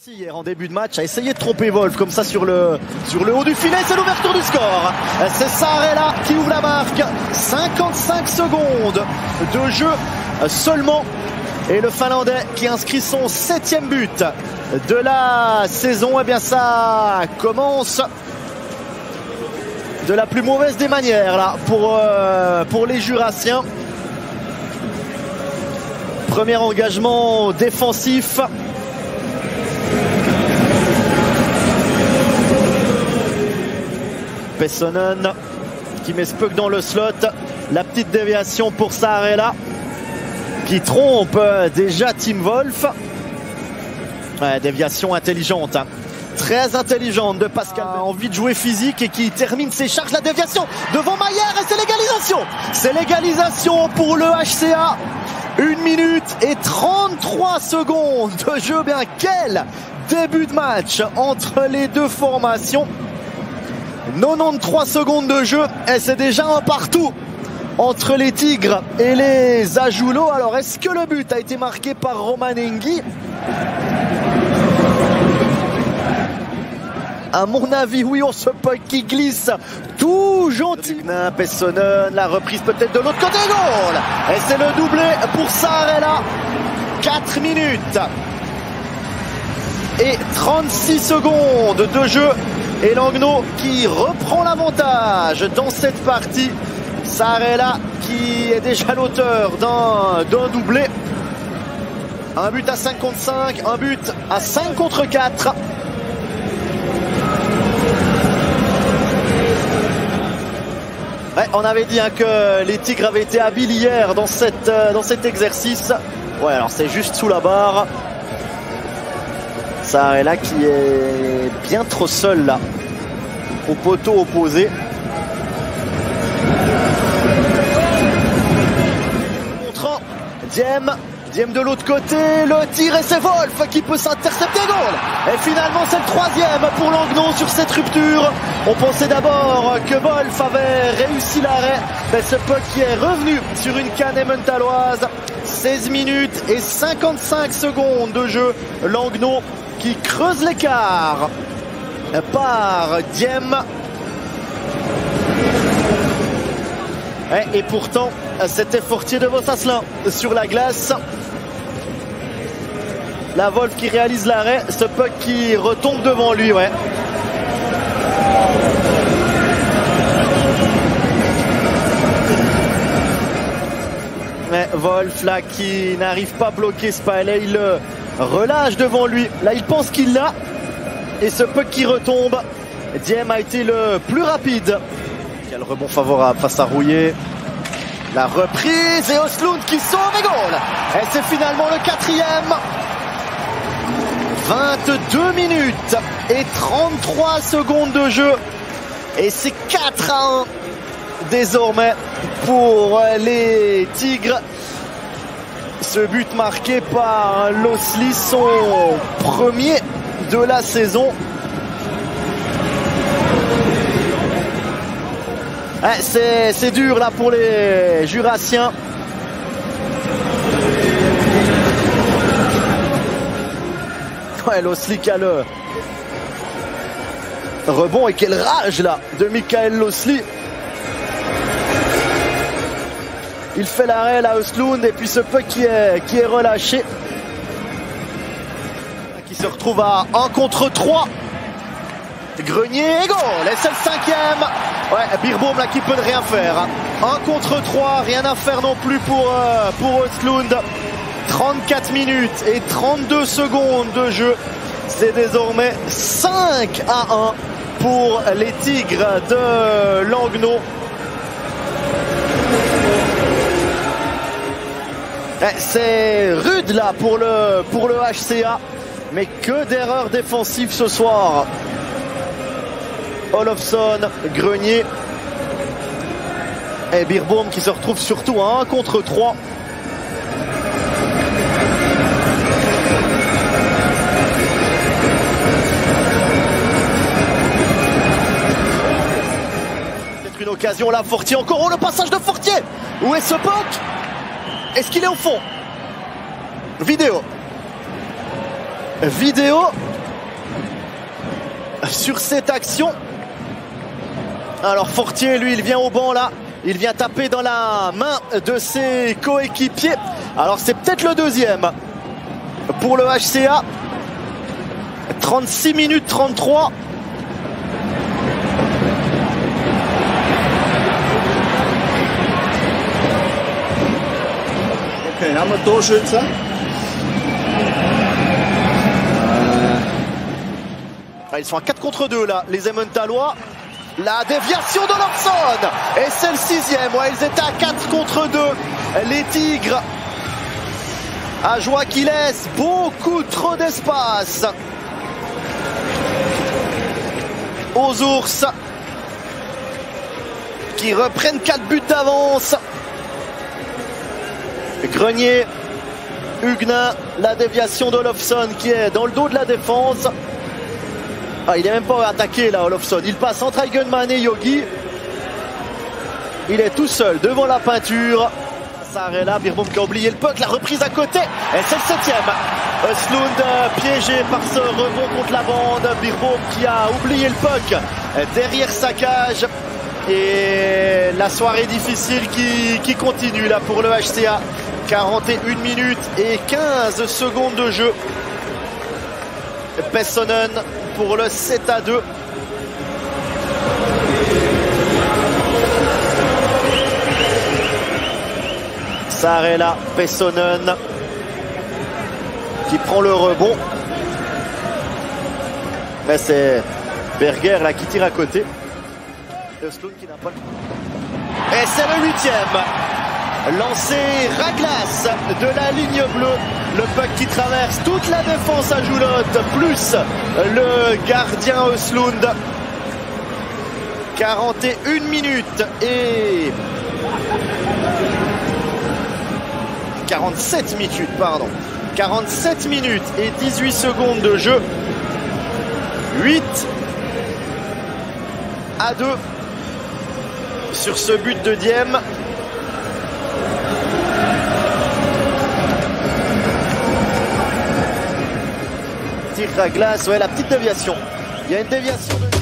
Hier en début de match a essayé de tromper Wolf comme ça sur le haut du filet, c'est l'ouverture du score. C'est Saarela qui ouvre la marque. 55 secondes de jeu seulement. Et le Finlandais qui inscrit son 7e but de la saison. Eh bien ça commence de la plus mauvaise des manières là pour les Jurassiens. Premier engagement défensif. Pessonen qui met ce puck dans le slot. La petite déviation pour Saarela qui trompe déjà Tim Wolf. Ouais, déviation intelligente, hein. Très intelligente de Pascal. A envie de jouer physique et qui termine ses charges. La déviation devant Maillère et c'est l'égalisation. C'est l'égalisation pour le HCA. 1 minute et 33 secondes de jeu. Bien quel début de match entre les deux formations. 93 secondes de jeu et c'est déjà un partout entre les Tigres et les Ajoulots. Alors est-ce que le but a été marqué par Roman Engi? À mon avis, oui, on se puck qui glisse tout gentil. Pessonen, la reprise peut-être de l'autre côté, goal. Et c'est le doublé pour Saarela. 4 minutes et 36 secondes de jeu. Et Langnau qui reprend l'avantage dans cette partie. Saarela qui est déjà l'auteur d'un doublé. Un but à 5 contre 5, un but à 5 contre 4. Ouais, on avait dit hein, que les Tigres avaient été habiles hier dans cet exercice. Ouais, alors c'est juste sous la barre. Saarela qui est bien trop seul là, au poteau opposé. Montrant Diem de l'autre côté, le tir et c'est Wolf qui peut s'intercepter, goal. Et finalement c'est le 3e pour Langnau sur cette rupture. On pensait d'abord que Wolf avait réussi l'arrêt, mais ce puck qui est revenu sur une canne emmentalloise. 16 minutes et 55 secondes de jeu. Langnau qui creuse l'écart par Diem. Et pourtant, c'était Fortier de Vossasselin sur la glace. La Wolf qui réalise l'arrêt, ce puck qui retombe devant lui, ouais. Mais Wolf là qui n'arrive pas à bloquer Spaley, il le relâche devant lui. Là il pense qu'il l'a. Et ce puck qui retombe. Diem a été le plus rapide. Quel rebond favorable face à Rouillé. La reprise et Östlund qui sauve et goal. Et c'est finalement le 4e. 22 minutes et 33 secondes de jeu. Et c'est 4-1 désormais pour les Tigres. Ce but marqué par Losli, son premier de la saison. C'est dur là pour les Jurassiens. Ouais, Losli qui a le rebond et quelle rage là de Michael Losli. Il fait l'arrêt là, Östlund, et puis ce puck qui est relâché. Qui se retrouve à 1 contre 3. Grenier et goal. Et c'est le 5e. Ouais, Birbaum là qui peut ne rien faire. 1 contre 3, rien à faire non plus pour Östlund. 34 minutes et 32 secondes de jeu. C'est désormais 5-1 pour les Tigres de Langnau. C'est rude là pour le HCA, mais que d'erreurs défensives ce soir. Olofsson, Grenier et Birbaum qui se retrouvent surtout à 1 contre 3. Peut-être une occasion là, Fortier encore. Oh, le passage de Fortier. Où est ce puck? Est-ce qu'il est au fond? Vidéo. vidéo sur cette action. Alors Fortier, lui, il vient au banc là. Il vient taper dans la main de ses coéquipiers. Alors c'est peut-être le deuxième pour le HCA. 36 minutes 33. Okay, haben wir Torschütze. Ils sont à 4 contre 2 là, les Emmentalois. La déviation de Lobson. Et c'est le 6e. Ouais, ils étaient à 4 contre 2. Les Tigres. Ajoie qui laisse beaucoup trop d'espace aux Ours, qui reprennent 4 buts d'avance. Grenier, Huguenin, la déviation d'Olofsson qui est dans le dos de la défense. Ah, il n'est même pas attaqué là, Olofsson. Il passe entre Eigenmann et Yogi. Il est tout seul devant la peinture. Sarela, Birbom qui a oublié le puck, la reprise à côté. Et c'est le 7e. Östlund piégé par ce rebond contre la bande. Birbom qui a oublié le puck derrière sa cage. Et la soirée difficile qui continue là pour le HCA. 41 minutes et 15 secondes de jeu. Pessonen pour le 7-2. Sarela, Pessonen qui prend le rebond. Mais c'est Berger là qui tire à côté. Östlund qui n'a pas le... Et c'est le 8e. Lancé Raglas de la ligne bleue. Le puck qui traverse toute la défense à Joulotte, plus le gardien Östlund. 41 minutes et 47 minutes, pardon. 47 minutes et 18 secondes de jeu. 8-2 sur ce but de Diem. Tir à glace, ouais, la petite déviation. Il y a une déviation de...